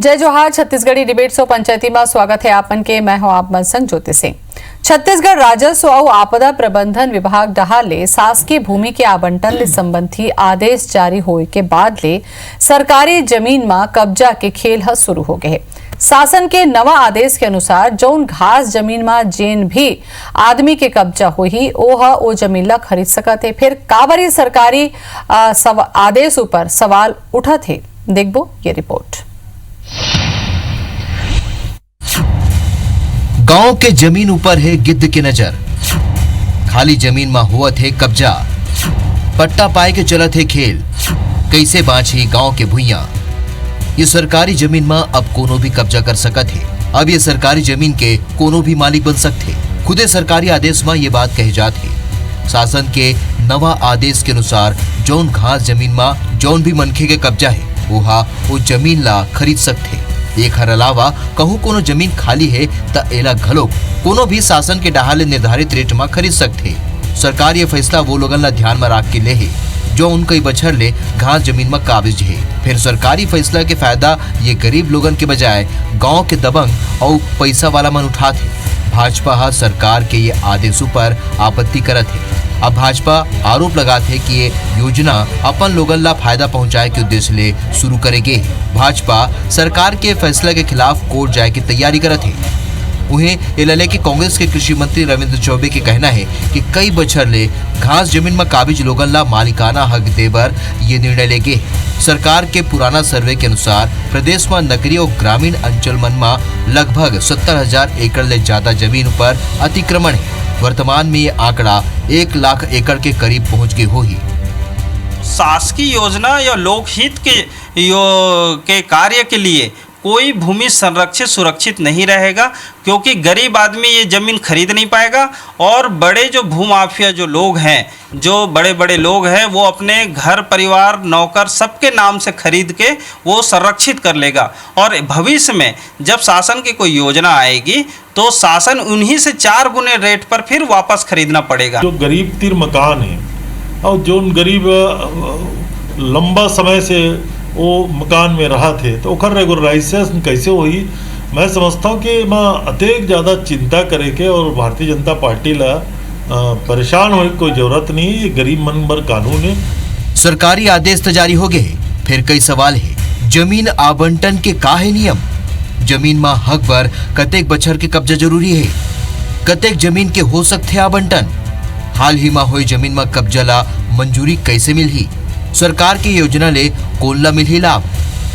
जय जोहार। छत्तीसगढ़ी डिबेट सो पंचायती में स्वागत है आपन के। मैं हूं आप मनसंग ज्योति सिंह। छत्तीसगढ़ राजस्व और आपदा प्रबंधन विभाग डहाले शासकीय भूमि के आवंटन ले संबंधी आदेश जारी होए के बाद ले सरकारी जमीन में कब्जा के खेल ह शुरू हो गए। शासन के नवा आदेश के अनुसार जौन घास जमीन में जेन भी आदमी के कब्जा होही ओ जमीन ला खरीद सकत है। फिर काबरी सरकारी आदेश ऊपर सवाल उठा थे। देखबो ये रिपोर्ट। गांव के जमीन ऊपर है गिद्ध की नजर। खाली जमीन में हुआ थे कब्जा, पट्टा पाए के चलत है खेल। कैसे बाँची गांव के भुइया। ये सरकारी जमीन में अब कोनो भी कब्जा कर सकत है। अब ये सरकारी जमीन के कोनो भी मालिक बन सकते। खुदे सरकारी आदेश में ये बात कही जात है। शासन के नवा आदेश के अनुसार जौन घास जमीन में जौन भी मनखे के कब्जा है वो जमीन ला खरीद सकते। एक हर अलावा कहूँ कोनो जमीन खाली है त एला घलो कोनो भी शासन के डहाले निर्धारित रेट में खरीद सकते। सरकार ये फैसला वो लोगन ला ध्यान में रख के ले है जो उनकई बछर ले घास जमीन में काबिज है। फिर सरकारी फैसला के फायदा ये गरीब लोगन के बजाय गांव के दबंग और पैसा वाला मन उठाते। भाजपा सरकार के ये आदेशों पर आपत्ति करत है। अब भाजपा आरोप लगाते कि ये योजना अपन लोगन ला फायदा पहुंचाए के उद्देश्य ले शुरू करेगे। भाजपा सरकार के फैसले के खिलाफ कोर्ट जाए की तैयारी करत है। उन्हें ये लले कि कांग्रेस के कृषि मंत्री रविंद्र चौबे के कहना है कि कई बछर ले घास जमीन में काबिज लोगन ला मालिकाना हक देबर ये निर्णय लेगे। सरकार के पुराना सर्वे के अनुसार प्रदेश में नगरीय और ग्रामीण अंचल मन में लगभग 70,000 एकड़ ले ज्यादा जमीन पर अतिक्रमण है। वर्तमान में ये आंकड़ा 1 लाख एकड़ के करीब पहुंच गई होगी। शासकीय योजना या लोकहित के कार्य के लिए कोई भूमि संरक्षित सुरक्षित नहीं रहेगा, क्योंकि गरीब आदमी ये ज़मीन खरीद नहीं पाएगा और बड़े जो भूमाफिया जो लोग हैं, जो बड़े बड़े लोग हैं, वो अपने घर परिवार नौकर सबके नाम से खरीद के वो संरक्षित कर लेगा। और भविष्य में जब शासन की कोई योजना आएगी तो शासन उन्हीं से 4 गुने रेट पर फिर वापस खरीदना पड़ेगा। जो गरीब तीर मकान है और जो गरीब लंबा समय से वो मकान में रहा थे तो ओकर रेगुलराइजेशन कैसे हुई। मैं समझता हूँ कि मैं अत्यधिक ज़्यादा चिंता करे के और भारतीय जनता पार्टी ला परेशान होने की कोई जरूरत नहीं। ये गरीब मन पर कानून है। सरकारी आदेश तो जारी हो गए, फिर कई सवाल है। जमीन आवंटन के का है नियम। जमीन में हक पर कतेक बछर के कब्जा जरूरी है। कतेक जमीन के हो सकते आवंटन। हाल ही में हुई जमीन में कब्जा ला मंजूरी कैसे मिलही। सरकार की योजना ले कोल्ला मिलही लाभ।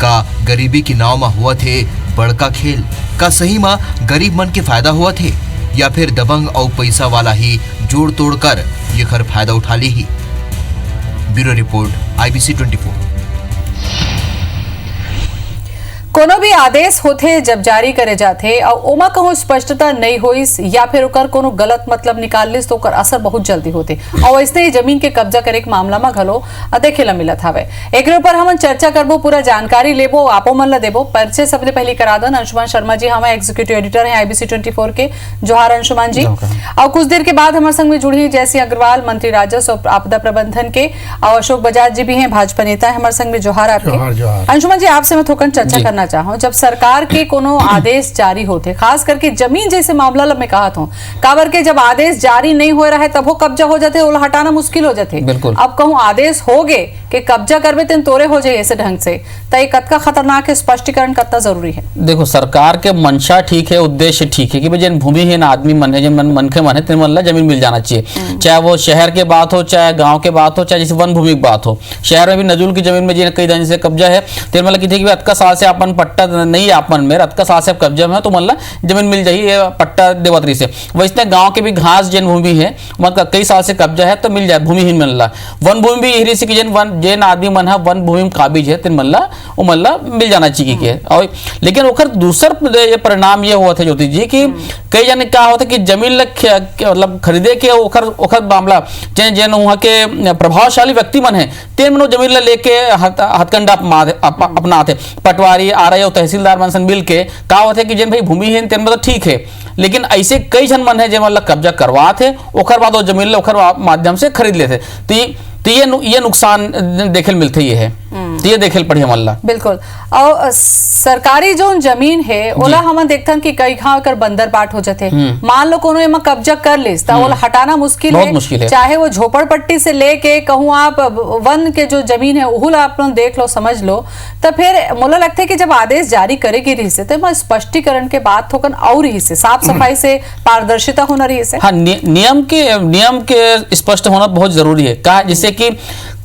का गरीबी की नाव में हुआ थे बड़का खेल। का सही में गरीब मन के फायदा हुआ थे या फिर दबंग और पैसा वाला ही जोड़ तोड़ कर ये खर फायदा उठा ली ही। Bureau report IBC 24। कोनो भी आदेश होते जब जारी करे जाते और ओमा कहूँ स्पष्टता नहीं हुई या फिर ओकर कोनो गलत मतलब निकाल लिस तो ओकर असर बहुत जल्दी होते। और वैसे ही जमीन के कब्जा करे के मामला में घलो देखे ला मिलत हवे। एक ऊपर हम चर्चा करबो, पूरा जानकारी लेबो, आपो मन ला देबो। परिचय सबले पहले करा दन। अंशुमान शर्मा जी हमारे एग्जीक्यूटिव एडिटर हैं IBC 24 के। जोहार अंशुमान जी। और कुछ देर के बाद हमारे संग में जुड़ी जयसिंह अग्रवाल, मंत्री राजस्व और आपदा प्रबंधन के। और अशोक बजाज जी भी हैं, भाजपा नेता है हमारे संग में। जोहार आपके। अंशुमान जी, आपसे मैं थोड़ा चर्चा करना चाहूँ। जब सरकार के कोनो आदेश जारी होते, खास करके जमीन जैसे मामला में कहा था काबर के जब आदेश जारी नहीं हो रहा है तब वो कब्जा हो जाते, वो हटाना मुश्किल हो जाते। अब कहूँ आदेश हो गए कि कब्जा करबे तेन तोरे हो जाए ऐसे ढंग से, तो ये कतका खतरनाक है, स्पष्टीकरण कतना जरूरी है। देखो, सरकार के मंशा ठीक है, उद्देश्य ठीक है कि भाई जिन भूमिहीन आदमी मन है, जिन मनखे मन है, तेन मन ला जमीन मिल जाना चाहिए। चाहे वो शहर के बात हो, चाहे गाँव के बात हो, चाहे जैसे वन भूमि की बात हो। शहर में भी नजूल की जमीन में जिन कई दिन से कब्जा है, तेन मतलब की अतका साल से अपन पट्टा नहीं आपन में अतका साल से कब्जा में तो मतलब जमीन मिल जाइए पट्टा देवतरी से। वैसे गांव के भी घास जिन भूमि है मतलब कई साल से कब्जा है तो मिल जाए, भूमिहीन मन ला। वन भूमि भी यही से कि जिन आदमी मन है वन भूमि में काबिज है, तिन मन ला वो मन ला मिल जाना चाहिए के। और लेकिन ओकर दूसर परिणाम ये हुआ था ज्योति जी कि कई जन क्या होता है कि जमीन मतलब खरीदे के ओकर मामला जिन वहाँ के प्रभावशाली व्यक्ति मन है तेन मन जमीन ला लेके हथकंडा अपनाते। पटवारी RI और तहसीलदार मन मिल के का होते कि जिन भाई भूमिहीन तेन मतलब ठीक है, लेकिन ऐसे कई जन मन है जो मतलब कब्जा करवाते ओकर बाद वो जमीन ओकर माध्यम से खरीद लेते। तो ये नुकसान देखे मिलते ये है। तो ये देखे पड़ी हमला। बिल्कुल। और सरकारी जो जमीन है ओला हम देखथन कि कई घाव कर बंदर बाट हो जाते, मान लो कोनो एमा कब्जा कर लिस तो ओला हटाना मुश्किल बहुत मुश्किल है। चाहे वो झोपड़पट्टी से लेके कहूँ आप वन के जो जमीन है उहुल आप लोग देख लो समझ लो, तो फिर मोला लगता है कि जब आदेश जारी करेगी रही से तो स्पष्टीकरण के बाद थोकन और रही से साफ सफाई से पारदर्शिता होना रही से। हाँ, नियम के स्पष्ट होना बहुत जरूरी है। कहा जैसे कि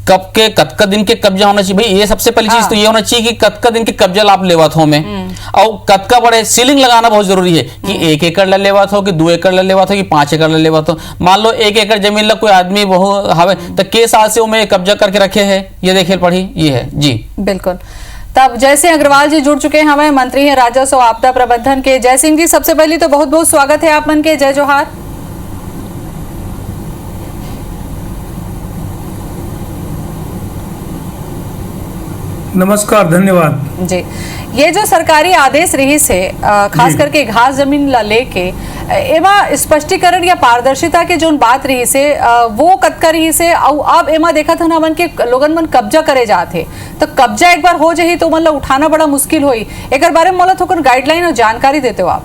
कब के कतका दिन के कब्जा होना चाहिए, भाई ये सबसे पहली चीज तो ये होना चाहिए कि कतका दिन के कब्जा लाभ लेवत हो में, और कतका बड़े सीलिंग लगाना बहुत जरूरी है कि 1 एकड़ ले लेवत हो कि 2 एकड़ ले लेवत हो कि 5 एकड़ ले लेवत हो। मान लो 1 एकड़ जमीन ला कोई आदमी वो हवे तो के साल से वो में कब्जा करके रखे है, ये देखे पड़ी ये है जी। बिल्कुल। तब जय सिंह अग्रवाल जी जुड़ चुके हैं हमें, मंत्री हैं राजस्व और आपदा प्रबंधन के। जय सिंह जी, सबसे पहले तो बहुत बहुत स्वागत है आप मन के, जय जोहार। नमस्कार, धन्यवाद जी। ये जो सरकारी आदेश रही से खास करके घास जमीन ला लेके एमा स्पष्टीकरण या पारदर्शिता के जो बात रही से वो कतका रही से, और अब एमा देखा था ना मन के लोगन मन कब्जा करे जाते, तो कब्जा एक बार हो जाही तो मतलब उठाना बड़ा मुश्किल होई। एक बारे में मोला थोड़ा गाइडलाइन और जानकारी देते हो आप।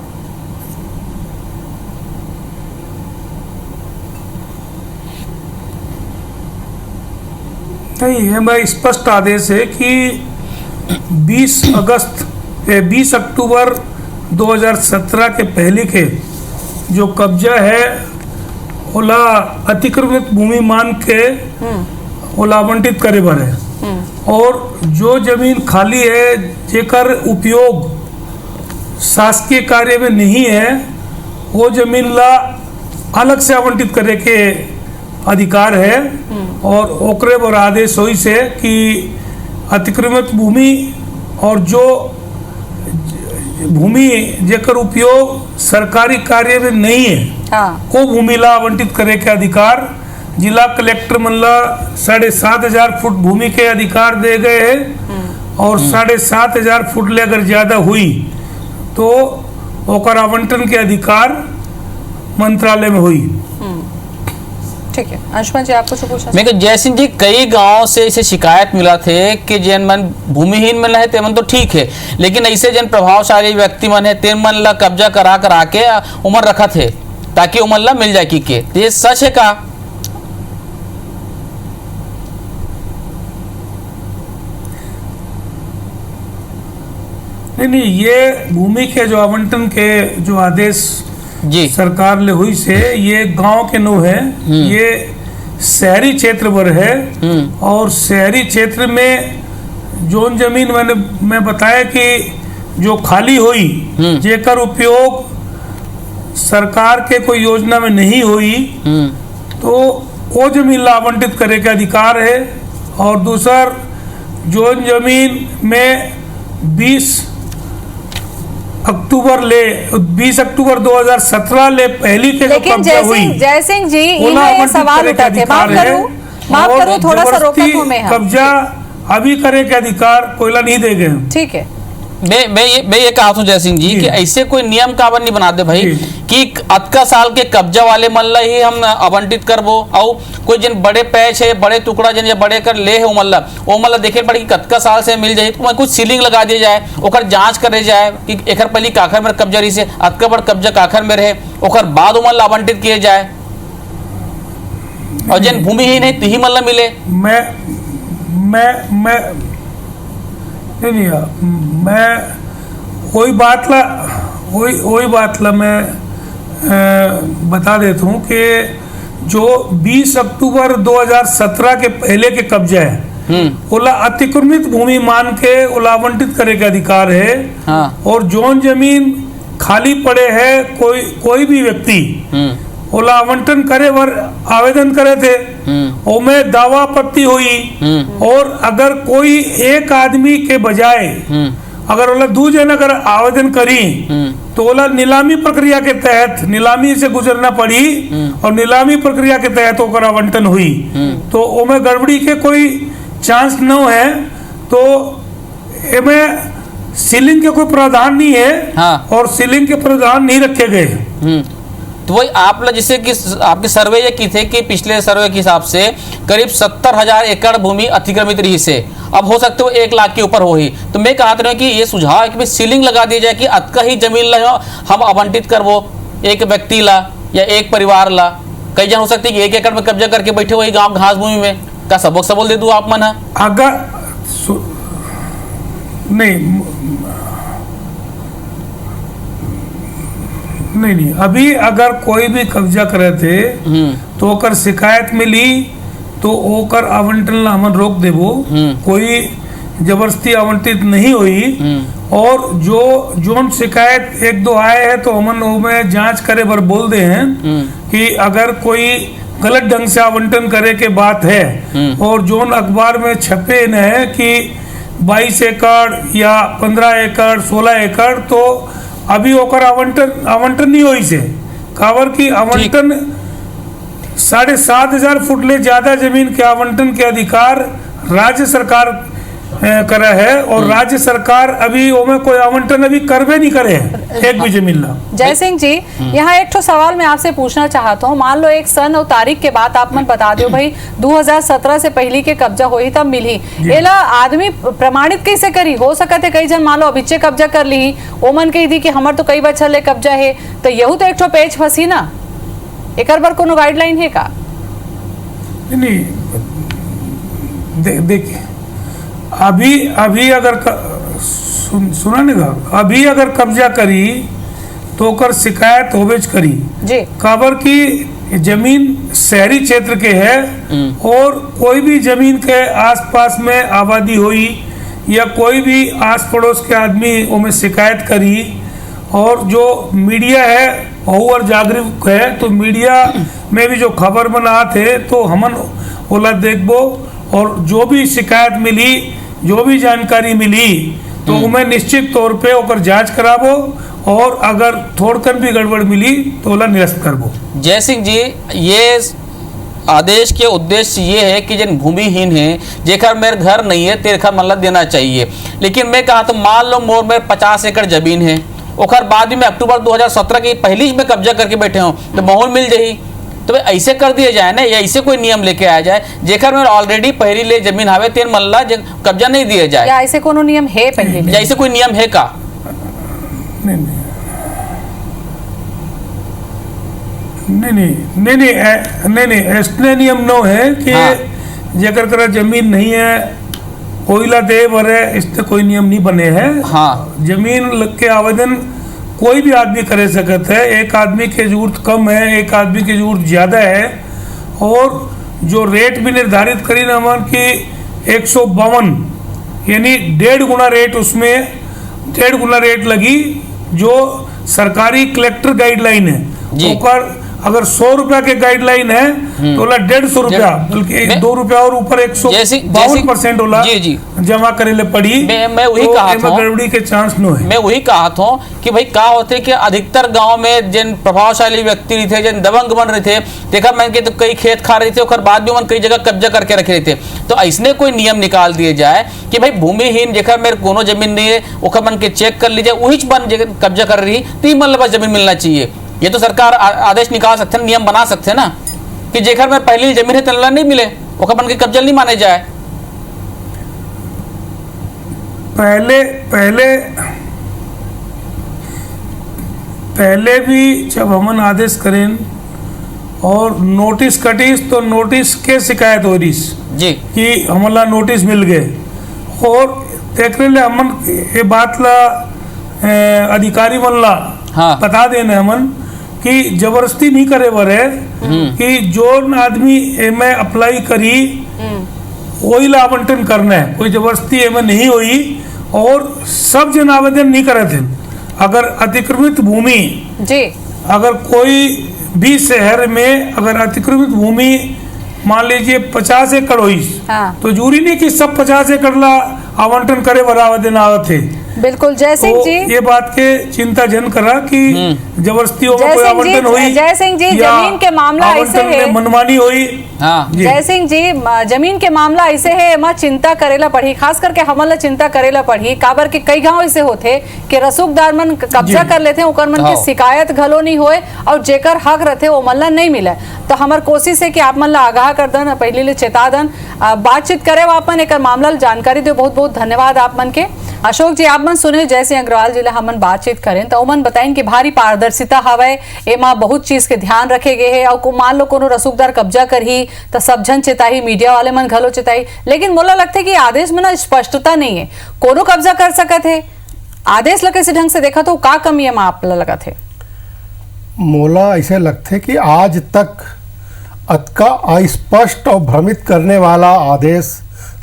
नहीं, हमारा स्पष्ट आदेश है कि 20 अक्टूबर 2017 के पहले के जो कब्जा है ओला अतिक्रमित भूमि मान के ओला आवंटित करे बर है, और जो जमीन खाली है जेकर उपयोग शासकीय कार्य में नहीं है वो जमीन ला अलग से आवंटित करे के अधिकार है। और ओकरे बर आदेश होई से कि अतिक्रमित भूमि और जो भूमि जेकर उपयोग सरकारी कार्य में नहीं है को भूमि ला आवंटित करे के अधिकार जिला कलेक्टर मन ला 7,500 फुट भूमि के अधिकार दे गए हैं, और 7,500 फुट ले अगर ज्यादा हुई तो ओकर आवंटन के अधिकार मंत्रालय में हुई। ठीक है, अंशुमान जी आपको पूछना। मैं जय सिंह जी, कई गांव से इसे शिकायत मिला थे कि जैन मन भूमिहीन मन है ते मन तो ठीक है, लेकिन ऐसे जन प्रभावशाली व्यक्ति मन है ते मन ला कब्जा करा के उमर रखा थे ताकि उमर ला मिल जाए की के, तो ये सच है का? नहीं, ये भूमि के जो आवंटन के जो आदेश जी सरकार ले हुई से ये गांव के नो है, ये शहरी क्षेत्र पर है, और शहरी क्षेत्र में जोन जमीन मैं बताया कि जो खाली हुई जेकर उपयोग सरकार के कोई योजना में नहीं हुई तो वो जमीन ला आवंटित करे के अधिकार है। और दूसर जोन जमीन में 20 अक्टूबर 2017 ले पहली के जो कब्जा हुई, जय सिंह जी ये सवाल उठा थे, माफ करो थोड़ा सा रोका हूं मैं। कब्जा अभी करे के अधिकार कोयला नहीं दे गए। ठीक है, मैं ये कहा था जय सिंह जी कि ऐसे कोई नियम काबर नहीं बना दे भाई कि अतका साल के कब्जा वाले मल्ला ही हम आवंटित करबो, और कोई जन बड़े पैच है बड़े टुकड़ा जन या बड़े कर ले है वो मल्ला देखे पड़े कि कतका साल से मिल जाए तो कुछ सीलिंग लगा दिया जाए, ओकर जांच करे जाए कि एकर पहले काखर में कब्जा रही से अतका बड़ कब्जा काखर में रहे, ओकर बाद वो मल्ला आवंटित किए जाए, और जन भूमिहीन है ही मल्ला मिले। मैं वही बात ला मैं बता देता हूँ कि जो 20 अक्टूबर 2017 के पहले के कब्जा है ओला अतिक्रमित भूमि मान के ओला आवंटित करे के अधिकार है। और जोन जमीन खाली पड़े है कोई भी व्यक्ति ओला आवंटन करे बर आवेदन करे थे, ओमें दावा आपत्ति हुई, और अगर कोई एक आदमी के बजाय अगर ओला 2 जन अगर आवेदन करी तो ओला नीलामी प्रक्रिया के तहत नीलामी से गुजरना पड़ी, और नीलामी प्रक्रिया के तहत ओकर आवंटन हुई, तो ओमें गड़बड़ी के कोई चांस न है, तो एमें सीलिंग के कोई प्रावधान नहीं है। और सीलिंग के प्रावधान नहीं रखे गए। तो वही आप लोग जैसे कि आपके सर्वे ये की थे कि पिछले सर्वे के हिसाब से करीब 70,000 एकड़ भूमि अतिक्रमित रही से, अब हो सकते हो 1 लाख के ऊपर हो ही। तो मैं कहता रहा कि ये सुझाव है कि सीलिंग लगा दी जाए कि अतका ही जमीन ला हम आवंटित करवो एक व्यक्ति ला या एक परिवार ला। कई जन हो सकती है कि 1 एकड़ में कब्जा करके बैठे वही गांव घास भूमि में, का सबक सबोल दे दूं आप मन है? अगर नहीं, अभी अगर कोई भी कब्जा करे थे तो ओकर शिकायत मिली तो ओकर आवंटन ला हमन रोक देबो, कोई जबरदस्ती आवंटित नहीं हुई। और जोन शिकायत 1-2 आए हैं तो हमन में जांच करे बर बोल दे हैं कि अगर कोई गलत ढंग से आवंटन करे के बात है और जोन अखबार में छपे न है कि 22 एकड़ या 15 एकड़ 16 एकड़, तो अभी ओकर आवंटन नहीं हुई से कावर की आवंटन 7,500 फुट ले ज्यादा जमीन के आवंटन के अधिकार राज्य सरकार करा है और राज्य सरकार अभी ओमे कोई आवंटन अभी करवे नहीं करे है एक भी जमीन ला। जय सिंह जी, यहाँ एक तो सवाल मैं आपसे पूछना चाहता हूँ, मान लो एक सन और तारीख के बाद आप मन बता दो भाई 2017 से पहले के कब्जा हुई तब मिली, एला आदमी प्रमाणित कैसे करी? हो सकते है कई जन मान लो अभिचे कब्जा कर ली, ओमन कही दी कि हमार तो कई बच्चा ले कब्जा है, तो यहू तो एक पेच फंसी ना, एक बार कोनो गाइडलाइन है का? नहीं, देखिए अभी अगर सुना नहीं था, अभी अगर कब्जा करी तो ओकर शिकायत होवेज करी जी, काबर की जमीन शहरी क्षेत्र के है और कोई भी जमीन के आसपास में आबादी हुई या कोई भी आस पड़ोस के आदमी उनमें शिकायत करी और जो मीडिया है और जागरूक है तो मीडिया में भी जो खबर बना थे तो हमन ओला देखबो और जो भी शिकायत मिली जो भी जानकारी मिली तो उन्हें निश्चित तौर पे ओकर जांच कराबो और अगर थोड़कन भी गड़बड़ मिली तो ओला निरस्त करबो। जय सिंह जी, ये आदेश के उद्देश्य ये है कि जिन भूमिहीन है जेकर मेरे घर नहीं है तेरे मतलब देना चाहिए, लेकिन मैं कहा तो मान लो मोर में 50 एकड़ जमीन है और बाद में अक्टूबर 2017 की पहली में कब्जा करके बैठे हूँ तो माहौल मिल जाही, तो ऐसे कर दिया जाए ना या ऐसे कोई नियम लेके आया जाए जेकर में ऑलरेडी पहली ले जमीन हावे तेन मल्ला कब्जा नहीं दिया जाए, या ऐसे कोनो नियम है पहले या ऐसे कोई नियम है का? नहीं ऐसे नियम नो है कि जेकर करा जमीन नहीं है कोयला दे भरे, इससे कोई नियम नहीं बने हैं। हाँ, जमीन के आवेदन कोई भी आदमी करे सकते है, एक आदमी की जरूरत कम है एक आदमी की जरूरत ज़्यादा है और जो रेट भी निर्धारित करी ना मन की 152 यानी 1.5 गुना रेट, उसमें 1.5 गुना रेट लगी जो सरकारी कलेक्टर गाइडलाइन है। तो अगर 100 रुपया के गाइडलाइन है तो 150 रुपया बल्कि 2 रुपया और ऊपर 152% होला जमा करे ले पड़ी। मैं वही कहा था गड़बड़ी के चांस नो है। मैं वही कहा था कि भाई का होते कि अधिकतर गांव में जिन प्रभावशाली व्यक्ति रहे थे जिन दबंग बन रहे थे देखा मैं के तो कई खेत खा रहे थे और बाद में कई जगह कब्जा करके रखे रहे थे, तो ऐसने कोई नियम निकाल दिए जाए कि भाई भूमिहीन जेकर मेरे कोनो जमीन नहीं है ओकर मन के चेक कर लीजिए वही बन कब्जा कर रही तो मतलब बस जमीन मिलना चाहिए। ये तो सरकार आदेश निकाल सकते हैं, नियम बना सकते हैं ना कि जेकर में पहली जमीन है तल्ला नहीं मिले ओकर बन के कब्जा नहीं माने जाए। पहले भी जब हमन आदेश करें और नोटिस कटीस तो नोटिस के शिकायत हो रही जी कि हमला नोटिस मिल गए और देख रहे हमन ये बात ला अधिकारी मन ला बता देने हमन कि जबरदस्ती नहीं करे बरे कि जो आदमी एमे अप्लाई करी वही ला आवंटन करना है, कोई जबरदस्ती एमे नहीं हुई और सब जन आवेदन नहीं करे थे। अगर अतिक्रमित भूमि जी अगर कोई भी शहर में अगर अतिक्रमित भूमि मान लीजिए 50 एकड़ हुई तो जरूरी नहीं कि सब 50 एकड़ ला आवंटन करे बर आवेदन आवत है। बिल्कुल जय सिंह तो जी, ये बात के चिंता जन करा कि जबरदस्ती कोई आवंटन हुई, जय सिंह जी जमीन के मामला ऐसे है, मनमानी हुई। जय सिंह जी जमीन के मामला ऐसे है एमा चिंता करेला पड़ी, खास करके हमला चिंता करेला पड़ी काबर के कई गांव ऐसे होते कि रसूखदार मन कब्जा कर लेते ओकर मन के शिकायत घलो नहीं होए और जेकर हक रहते वो मल्ला नहीं मिले। तो हमार कोशिश है कि आप मन ला आगाह कर दन, पहले ले चेता दन, बातचीत करे आपन एक मामला जानकारी दे। बहुत बहुत धन्यवाद आप मन के। अशोक जी, आप मन सुने जैसे अग्रवाल जी हमन बातचीत करें तो मन बताएं कि भारी पारदर्शिता हवे, एमा बहुत चीज के ध्यान रखे गए है। और मान लो कोनो रसूखदार कब्जा करही तो सब जन चेताही, मीडिया वाले मन घलो चेताही, लेकिन मोला लगता है कि आदेश में ना स्पष्टता नहीं है, कोनो कब्जा कर सकत है। आदेश लगे से ढंग से देखा तो का कमी है आप लगा थे? मोला ऐसे लगते कि आज तक अतका अस्पष्ट और भ्रमित करने वाला आदेश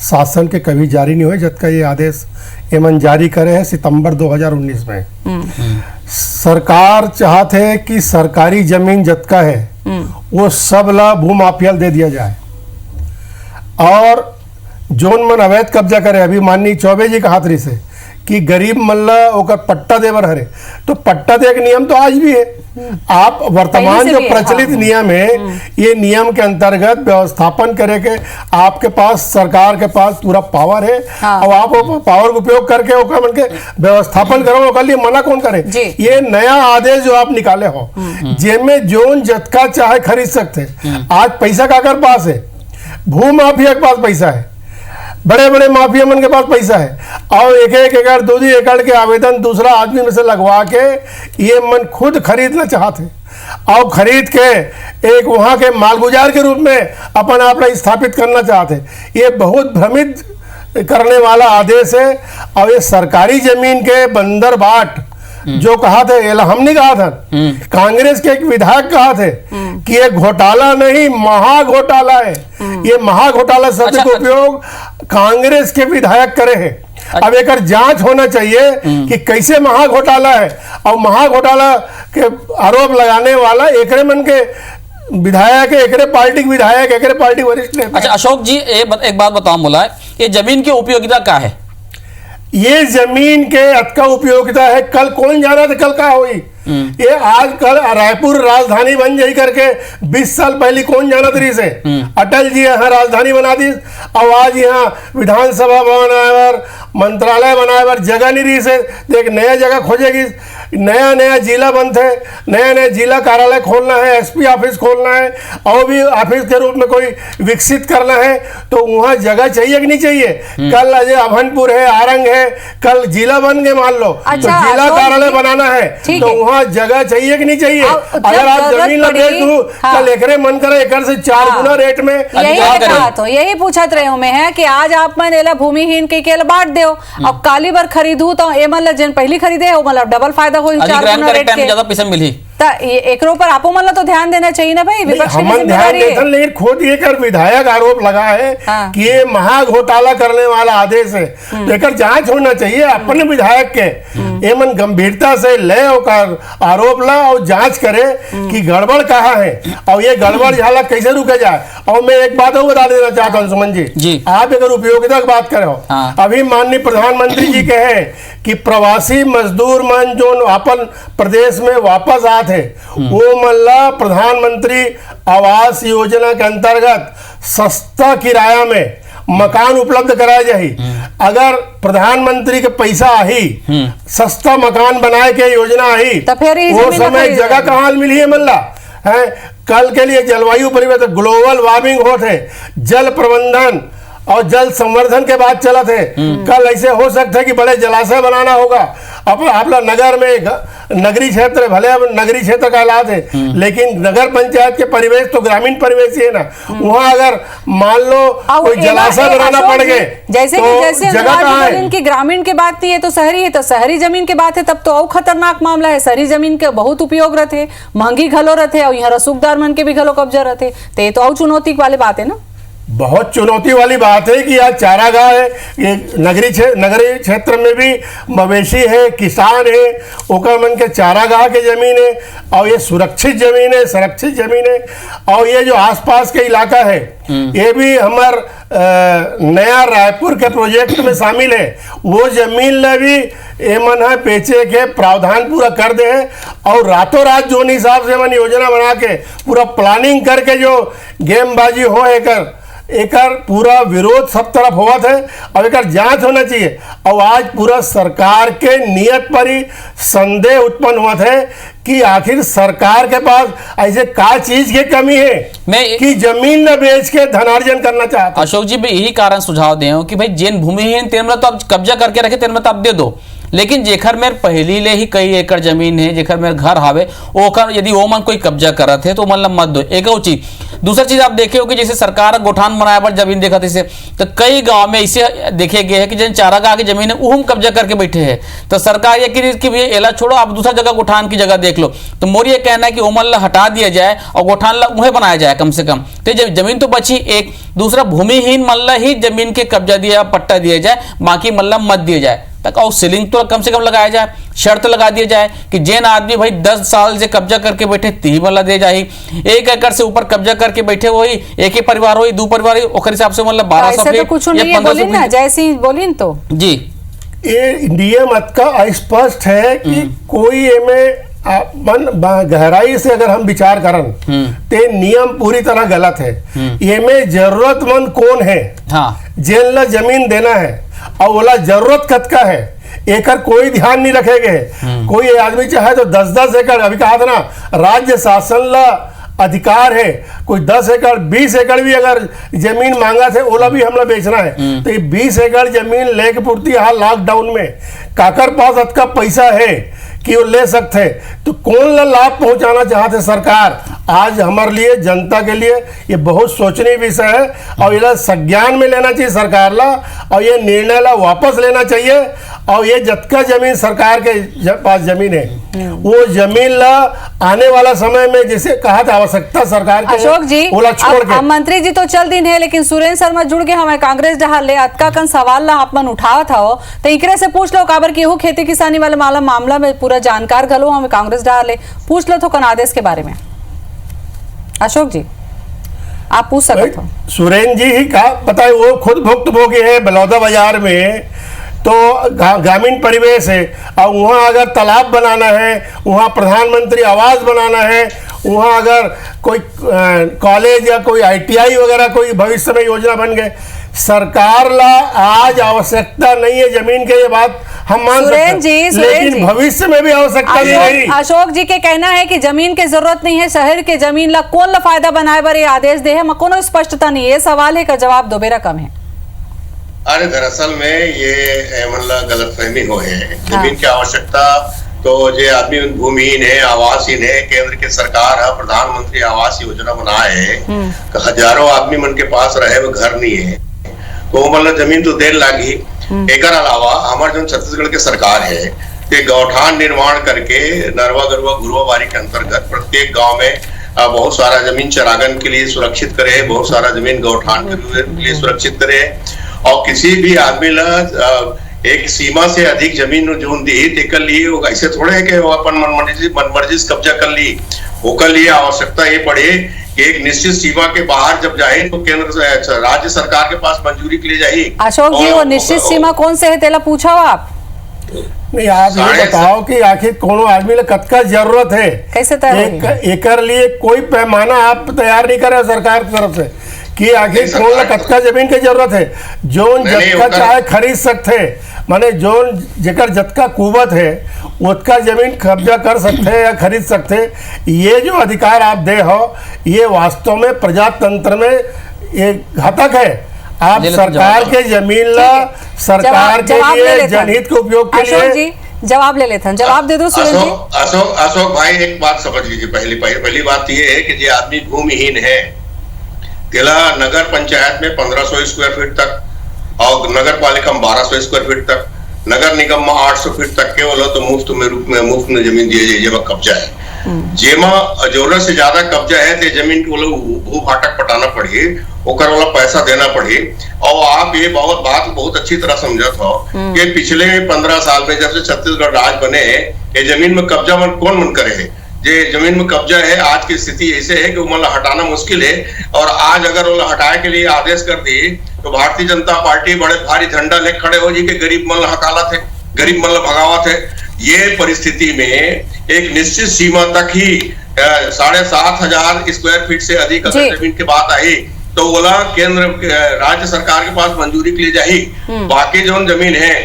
शासन के कभी जारी नहीं हुए, जबकि ये आदेश एमन जारी करे हैं सितंबर 2019 में। सरकार चाहते है कि सरकारी जमीन जतका है वो सब ला भूमाफियल दे दिया जाए, और जोन मन अवैध कब्जा करे, अभी माननीय चौबे जी कहा तरी से कि गरीब मल्ला ओकर पट्टा देवर हरे, तो पट्टा दे के नियम तो आज भी है। आप वर्तमान जो प्रचलित नियम है, ये नियम के अंतर्गत व्यवस्थापन करे के आपके पास, सरकार के पास पूरा पावर है। और आप वो पावर का उपयोग करके ओकर मन के व्यवस्थापन करो, ओकर लिए मना कौन करे? ये नया आदेश जो आप निकाले हो, जिसमें जोन जतका चाहे खरीद सकते। आज पैसा काकर पास है? भूमाफिया के पास पैसा है, बड़े बड़े माफिया मन के पास पैसा है, और एक एक एकड़ 2 एकड़ के आवेदन दूसरा आदमी में से लगवा के ये मन खुद खरीदना चाहते, और खरीद के एक वहाँ के मालगुजार के रूप में अपन आप स्थापित करना चाहते। ये बहुत भ्रमित करने वाला आदेश है। और ये सरकारी जमीन के बंदर बाट जो कहा थे, ये हम नहीं कहा था, कांग्रेस के एक विधायक कहा थे कि ये घोटाला नहीं महा घोटाला है। ये महा घोटाला शब्द का उपयोग कांग्रेस के विधायक करे हैं। अब एक जांच होना चाहिए कि कैसे महा घोटाला है, और महा घोटाला के आरोप लगाने वाला एकरे मन के विधायक, एकरे पार्टी के विधायक, एकरे पार्टी वरिष्ठ नेता। अच्छा अशोक जी, एक बात बताओ बोला है, ये जमीन की उपयोगिता क्या है? ये जमीन के अतका उपयोगिता है, कल कौन जाना था कल का हुई? ये आज कल रायपुर राजधानी बन जाई करके 20 साल पहले कौन जाना तरी से? अटल जी यहाँ राजधानी बना दी, और आज यहाँ विधानसभा बनाए, मंत्रालय बनाए, जगह नहीं रही से, देख नया जगह खोजेगी, नया नया जिला बनते, नया नया जिला कार्यालय खोलना है, एसपी ऑफिस खोलना है, और भी ऑफिस के रूप में कोई विकसित करना है, तो वहाँ जगह चाहिए कि नहीं चाहिए? कल अजय अभनपुर है, आरंग है, कल जिला बन गए मान लो, तो जिला कार्यालय बनाना है, तो वहाँ जगह चाहिए कि नहीं चाहिए? अगर आप जमीन ला बेच दू, कल एकरे मन करे एकड़ से 4 गुना रेट में। यही पूछत रहे हूँ मैं है कि आज आप मन एला भूमिहीन के बांट दो, अब काली बार खरीदू तो एमन ला जन पहली खरीदे हो मतलब डबल फायदा हो, 4 गुना रेट के ज्यादा पैसा मिली। एकरो पर आपो मन तो ध्यान देना चाहिए ना भाई, विपक्ष की जिम्मेदारी है। लेकिन खुद ये कर विधायक आरोप लगा है कि ये महा घोटाला करने वाला आदेश है, लेकर जांच होना चाहिए अपने विधायक के। एमन गंभीरता से ले होकर आरोप ला और जांच करे कि गड़बड़ कहाँ है, और ये गड़बड़ झाला कैसे रुके जाए। और मैं एक बात और बता देना चाहता हूँ सुमन जी, आप अगर उपयोगिता की बात करो, अभी माननीय प्रधानमंत्री जी कहे कि प्रवासी मजदूर मन जो अपन प्रदेश में वापस आते वो मल्ला प्रधानमंत्री आवास योजना के अंतर्गत सस्ता किराया में मकान उपलब्ध कराया जाए। अगर प्रधानमंत्री के पैसा आई, सस्ता मकान बनाए के योजना आई, तो फिर वो समय जगह कहाँ मिली है मल्ला है? कल के लिए जलवायु परिवर्तन, ग्लोबल वार्मिंग होते, जल प्रबंधन और जल संवर्धन के बाद चला थे। कल ऐसे हो सकता है कि बड़े जलाशय बनाना होगा। अब आप लोग नगर में नगरी क्षेत्र, भले अब नगरी क्षेत्र का हालात है, लेकिन नगर पंचायत के परिवेश तो ग्रामीण परिवेश ही है ना। वहाँ अगर मान लो कोई जलाशय बनाना पड़ गए, जैसे तो जैसे जगह कहाँ है? इनकी ग्रामीण के बात नहीं है तो शहरी है, तो शहरी जमीन के बात है तब तो और खतरनाक मामला है। शहरी जमीन के बहुत उपयोग रहते, महंगी घलो रहते, और यहाँ रसूखदार मन के भी घलो कब्जा रहते, तो ये तो और चुनौती वाली बात है ना। बहुत चुनौती वाली बात है कि आज चारागाह है, ये नगरी क्षेत्र में भी मवेशी है, किसान है, ओकर मन के चारागाह के जमीन है, और ये सुरक्षित जमीन है, संरक्षित जमीन है। और ये जो आसपास के इलाका है ये भी हमार नया रायपुर के प्रोजेक्ट में शामिल है। वो जमीन ने भी एमन है बेचे के प्रावधान पूरा कर दे है, और रातों रात जो हिसाब से मन योजना बना के पूरा प्लानिंग करके जो गेमबाजी हो है कर एकर पूरा विरोध सब तरफ हुआ थे। अब एकर जांच होना चाहिए। और आज पूरा सरकार के नियत पर ही संदेह उत्पन्न हुआ थे कि आखिर सरकार के पास ऐसे का चीज की कमी है कि जमीन न बेच के धनार्जन करना चाहते। अशोक जी भी यही कारण सुझाव दे कि भाई जेन भूमिहीन तेन में तो अब कब्जा करके रखे तेन में तो आप दे दो, लेकिन जेखर मेरे पहली ले ही कई एकड़ जमीन है, जेखर मेरे घर हावे ओकर यदि वो मन कोई कब्जा करत है तो मतलब मत दो। एक चीज, दूसरा चीज आप देखे हो कि जैसे सरकार गोठान बनाए पर जमीन देखा इसे तो कई गांव में इसे देखे गए हैं कि जिन चारागाह की जमीन है वो कब्जा करके बैठे हैं, तो सरकार ये कि भैया एला छोड़ो आप दूसरा जगह गोठान की जगह देख लो। तो मोर ये कहना है कि ओमन ला हटा दिया जाए और गोठान ला उन्हें बनाया जाए कम से कम, तो जमीन तो बची। एक दूसरा भूमिहीन मल्ला ही जमीन के कब्जा दिया पट्टा दिया जाए, बाकी मल्ला मत दिया जाए तक। और सीलिंग तो कम से कम लगाया जाए, शर्त लगा दिया जाए कि जेन आदमी भाई 10 साल से कब्जा करके बैठे ती वाला दे जाए, 1 एकड़ से ऊपर कब्जा करके बैठे वही एक ही परिवार हो 2 परिवार हो ओकर हिसाब से मतलब 1200 फीट तो कुछ नहीं है, बोली ना जैसी बोली तो जी ये नियम का स्पष्ट है कि कोई में मन गहराई से अगर हम विचार करन ते नियम पूरी तरह गलत है। ये में जरूरतमंद कौन है, जेन ला जमीन देना है और बोला जरूरत कद का है एकर कोई ध्यान नहीं रखेगे। कोई आदमी चाहे तो 10-10 एकड़, अभी कहा था ना राज्य शासन ला अधिकार है, कोई 10 एकड़ 20 एकड़ भी अगर जमीन मांगा थे ओला भी हमला बेचना है तो ये 20 एकड़ जमीन लेके पूर्ति यहाँ लॉकडाउन में काकर पास अतका पैसा है कि वो ले सकते, तो कौन ला लाभ पहुंचाना चाहते सरकार। आज हमारे लिए जनता के लिए ये बहुत सोचनीय विषय है और ये संज्ञान में लेना चाहिए सरकार ला और ये निर्णय ला वापस लेना चाहिए। और ये जतका जमीन सरकार के पास जमीन है वो जमीन ला आने वाला समय में जैसे कहा था आवश्यकता सरकार के अशोक जी छोड़ के मंत्री जी तो चल दिन है, लेकिन सुरेंद्र शर्मा जुड़ के हमें कांग्रेस जहाँ ले अतका कन सवाल ला आपन उठावा था हो तो इकरे से पूछ लो काबर की हो खेती किसानी वाले मामला में पूरा जानकार घलो हमें कांग्रेस डाल ले पूछ लो तो कन आदेश के बारे में। अशोक जी आप पूछ सकते हो। सुरेंद्र जी ही कहा पता है वो खुद भुक्त भोगी है बलौदा बाजार में, तो ग्रामीण परिवेश है और वहाँ अगर तालाब बनाना है, वहाँ प्रधानमंत्री आवास बनाना है, वहाँ अगर कोई कॉलेज या कोई ITI वगैरह कोई भविष्य में योजना बन गए, सरकार ला आज आवश्यकता नहीं है जमीन के, ये बात हम मान सकते हैं, लेकिन भविष्य में भी आवश्यकता नहीं रही। अशोक जी के कहना है कि जमीन की जरूरत नहीं है, शहर के जमीन ला कौन ला फायदा बनाए बर ये आदेश दे है, कोनो स्पष्टता नहीं है। ये सवाल है का जवाब दो बेरा कम है। अरे दरअसल में ये मतलब गलतफहमी हो है। जमीन की आवश्यकता तो जो आदमी भूमिहीन है आवासहीन है, केंद्र के सरकार है प्रधानमंत्री आवास योजना बनाए है, हजारों आदमी मन के पास रहे वो घर नहीं है तो मतलब जमीन तो देर लागी। एक अलावा हमारे जो छत्तीसगढ़ के सरकार है कि गौठान निर्माण करके नरवा गरुआ गुरुआ बारी के अंतर्गत प्रत्येक गांव में बहुत सारा जमीन चरागन के लिए सुरक्षित करे, बहुत सारा जमीन गौठान के लिए सुरक्षित करे और किसी भी आदमी ला एक सीमा से अधिक जमीन जो दी कर लिए वो ऐसे थोड़े है कि वो अपन मनमर्जी से कब्जा कर ली। ओकर लिए आवश्यकता ये पड़े कि एक निश्चित सीमा के बाहर जब जाए तो केंद्र राज्य सरकार के पास मंजूरी के लिए जाए। अशोक जी वो निश्चित सीमा कौन से है तेला पूछा हो आप? नहीं आप ये बताओ कि आखिर कोनो आदमी कतका जरूरत है, कैसे एकर लिए कोई पैमाना आप तैयार नहीं करे सरकार की तरफ से कि आखिर कौन कतका जमीन की जरूरत है। जोन जतका चाहे खरीद सकते, माने जोन जेकर जतका कुवत है उतका जमीन कब्जा कर सकते हैं या खरीद सकते। ये जो अधिकार आप दे हो ये वास्तव में प्रजातंत्र में ये घातक है। आप सरकार के जमीन ला सरकार के लिए जनहित के उपयोग के लिए जवाब ले लेते हैं। जवाब दे दो सुरेंद्र जी। अशोक भाई एक बात समझ लीजिए, पहली बात ये है कि ये आदमी भूमिहीन है, तेला नगर पंचायत में 1500 स्क्वायर फीट तक और नगर पालिका में 1200 स्क्वायर फीट तक, नगर निगम में 800 फीट तक के वाला तो मुफ्त में जमीन दिए जाए जब कब्जा है। जेमा जरूरत से ज्यादा कब्जा है तो जमीन को भू फाटक पटाना पड़े, ओकर वाला पैसा देना पड़े। और आप ये बात बहुत अच्छी तरह समझत हो कि पिछले 15 साल में जब से छत्तीसगढ़ राज्य बने ये जमीन में कब्जा कौन मन करे है, जे जमीन में कब्जा है आज की स्थिति ऐसे है कि वो मतलब हटाना मुश्किल है। और आज अगर वो हटाए के लिए आदेश कर दी तो भारतीय जनता पार्टी बड़े भारी झंडा ले खड़े हो जी के गरीब मन हकाला थे, गरीब मन भगावा थे। ये परिस्थिति में एक निश्चित सीमा तक ही 7,500 स्क्वायर फीट से अधिक अगर जमीन की बात आई तो बोला केंद्र राज्य सरकार के पास मंजूरी के लिए जाही, बाकी जो जमीन है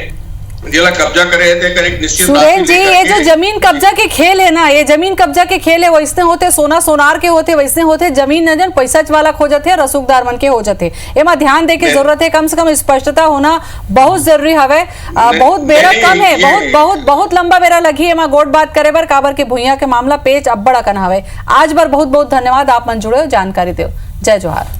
जिला कब्जा करे थे कर एक निश्चित सुरेन जी, ये जो जमीन कब्जा के खेल है ना, ये जमीन कब्जा के खेल है, वैसने होते सोना सोनार के होते, वैसने होते जमीन न जन पैसा वाला खो जाते, रसूखदार मन के हो जाते। एमा ध्यान दे के जरूरत है, कम से कम स्पष्टता होना बहुत जरूरी हवे। बहुत बेरा कम है, बहुत बहुत बहुत लंबा बेरा लगी एमा गोट बात करे बर, काबर के भुइया के मामला पेच अब्बड़ अकन हवे। आज बार बहुत बहुत धन्यवाद, आप मन जुड़े हो, जानकारी दे। जय जोहार।